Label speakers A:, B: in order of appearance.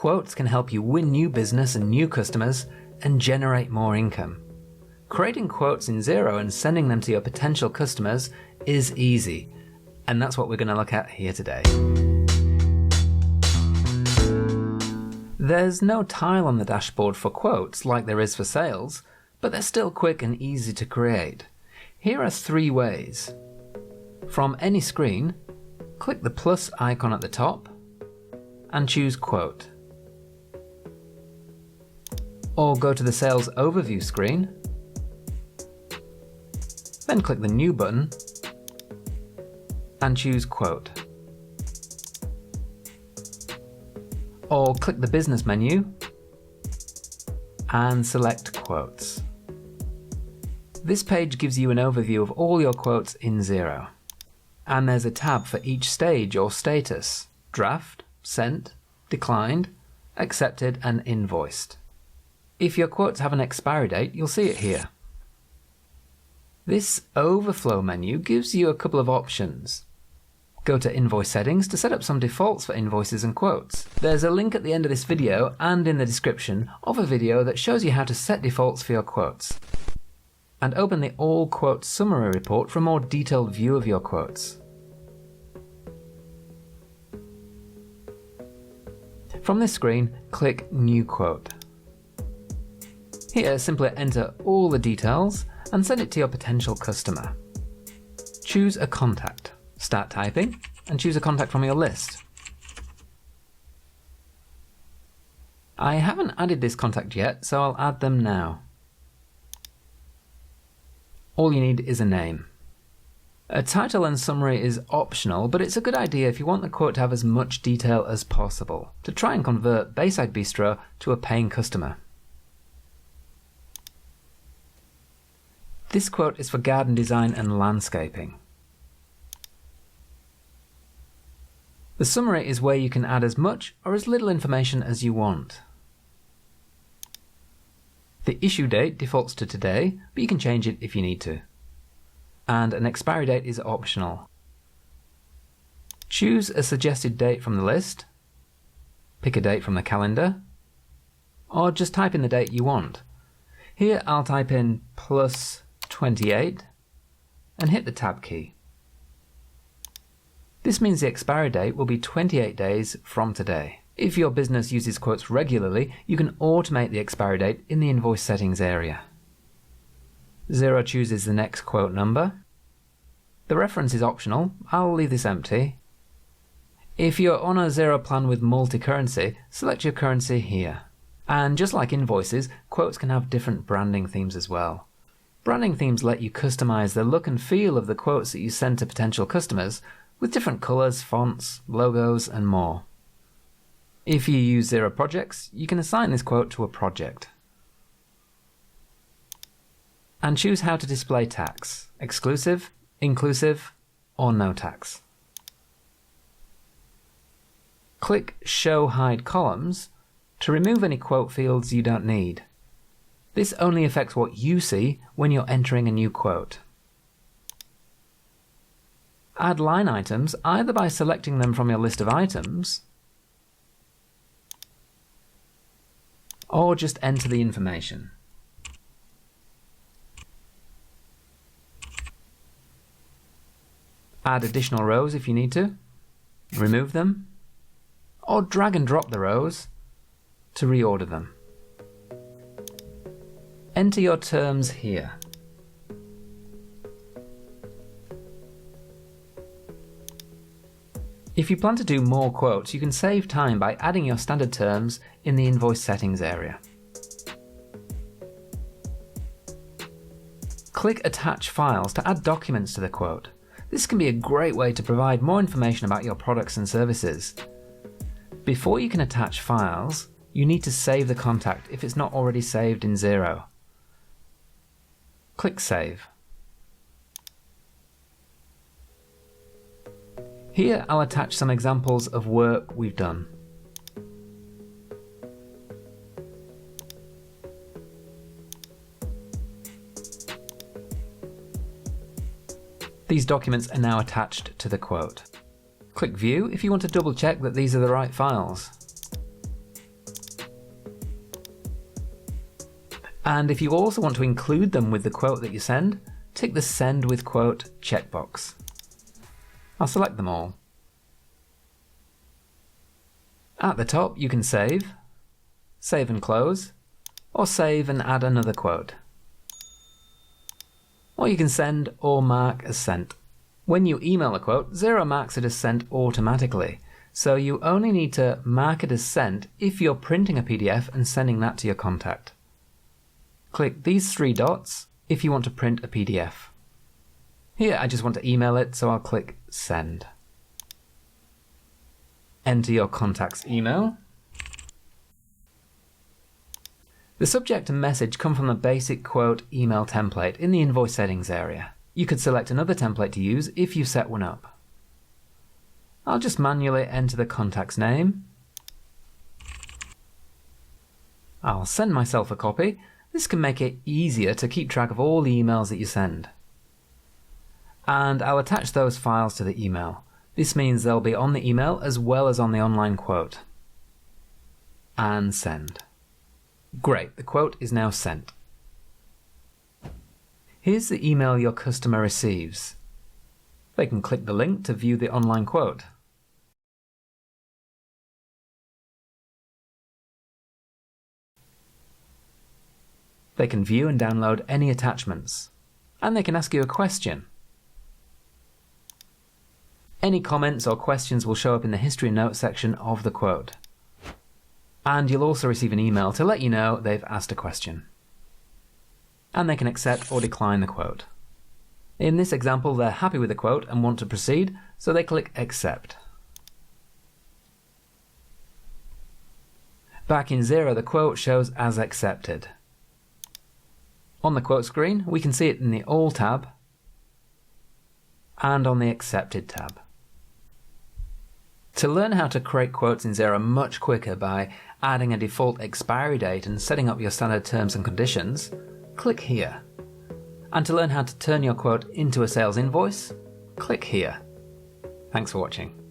A: Quotes can help you win new business and new customers and generate more income. Creating quotes in Xero and sending them to your potential customers is easy, and that's what we're going to look at here today. There's no tile on the dashboard for quotes like there is for sales, but they're still quick and easy to create. Here are 3 ways. From any screen, click the plus icon at the top and choose Quote. Or go to the Sales Overview screen, then click the New button and choose Quote. Or click the Business menu and select Quotes. This page gives you an overview of all your quotes in Xero. And there's a tab for each stage or status: draft, sent, declined, accepted, and invoiced. If your quotes have an expiry date, you'll see it here. This overflow menu gives you a couple of options. Go to Invoice Settings to set up some defaults for invoices and quotes. There's a link at the end of this video and in the description of a video that shows you how to set defaults for your quotes. And open the All Quotes Summary report for a more detailed view of your quotes. From this screen, click New Quote. Here, simply enter all the details and send it to your potential customer. Choose a contact. Start typing and choose a contact from your list. I haven't added this contact yet, so I'll add them now. All you need is a name. A title and summary is optional, but it's a good idea if you want the quote to have as much detail as possible, to try and convert Bayside Bistro to a paying customer. This quote is for garden design and landscaping. The summary is where you can add as much or as little information as you want. The issue date defaults to today, but you can change it if you need to. And an expiry date is optional. Choose a suggested date from the list, pick a date from the calendar, or just type in the date you want. Here I'll type in plus 28 and hit the Tab key. This means the expiry date will be 28 days from today. If your business uses quotes regularly, you can automate the expiry date in the Invoice Settings area. Xero chooses the next quote number. The reference is optional. I'll leave this empty. If you're on a Xero plan with multi-currency, select your currency here. And just like invoices, quotes can have different branding themes as well. Branding themes let you customize the look and feel of the quotes that you send to potential customers, with different colors, fonts, logos, and more. If you use Xero projects, you can assign this quote to a project. And choose how to display tax: exclusive, inclusive, or no tax. Click Show Hide Columns to remove any quote fields you don't need. This only affects what you see when you're entering a new quote. Add line items either by selecting them from your list of items, or just enter the information. Add additional rows if you need to, remove them, or drag and drop the rows to reorder them. Enter your terms here. If you plan to do more quotes, you can save time by adding your standard terms in the Invoice Settings area. Click Attach Files to add documents to the quote. This can be a great way to provide more information about your products and services. Before you can attach files, you need to save the contact if it's not already saved in Xero. Click Save. Here I'll attach some examples of work we've done. These documents are now attached to the quote. Click View if you want to double check that these are the right files. And if you also want to include them with the quote that you send, tick the Send with Quote checkbox. I'll select them all. At the top you can save and close, or save and add another quote. Or you can send or mark as sent. When you email a quote, Xero marks it as sent automatically, so you only need to mark it as sent if you're printing a PDF and sending that to your contact. Click these 3 dots if you want to print a PDF. Here I just want to email it, so I'll click Send. Enter your contact's email. The subject and message come from the basic quote email template in the invoice settings area. You could select another template to use if you set one up. I'll just manually enter the contact's name. I'll send myself a copy. This can make it easier to keep track of all the emails that you send. And I'll attach those files to the email. This means they'll be on the email as well as on the online quote. And send. Great, the quote is now sent. Here's the email your customer receives. They can click the link to view the online quote. They can view and download any attachments. And they can ask you a question. Any comments or questions will show up in the History and Notes section of the quote. And you'll also receive an email to let you know they've asked a question. And they can accept or decline the quote. In this example, they're happy with the quote and want to proceed, so they click Accept. Back in Xero, the quote shows as accepted. On the quote screen, we can see it in the All tab and on the Accepted tab. To learn how to create quotes in Xero much quicker by adding a default expiry date and setting up your standard terms and conditions, click here. And to learn how to turn your quote into a sales invoice, click here. Thanks for watching.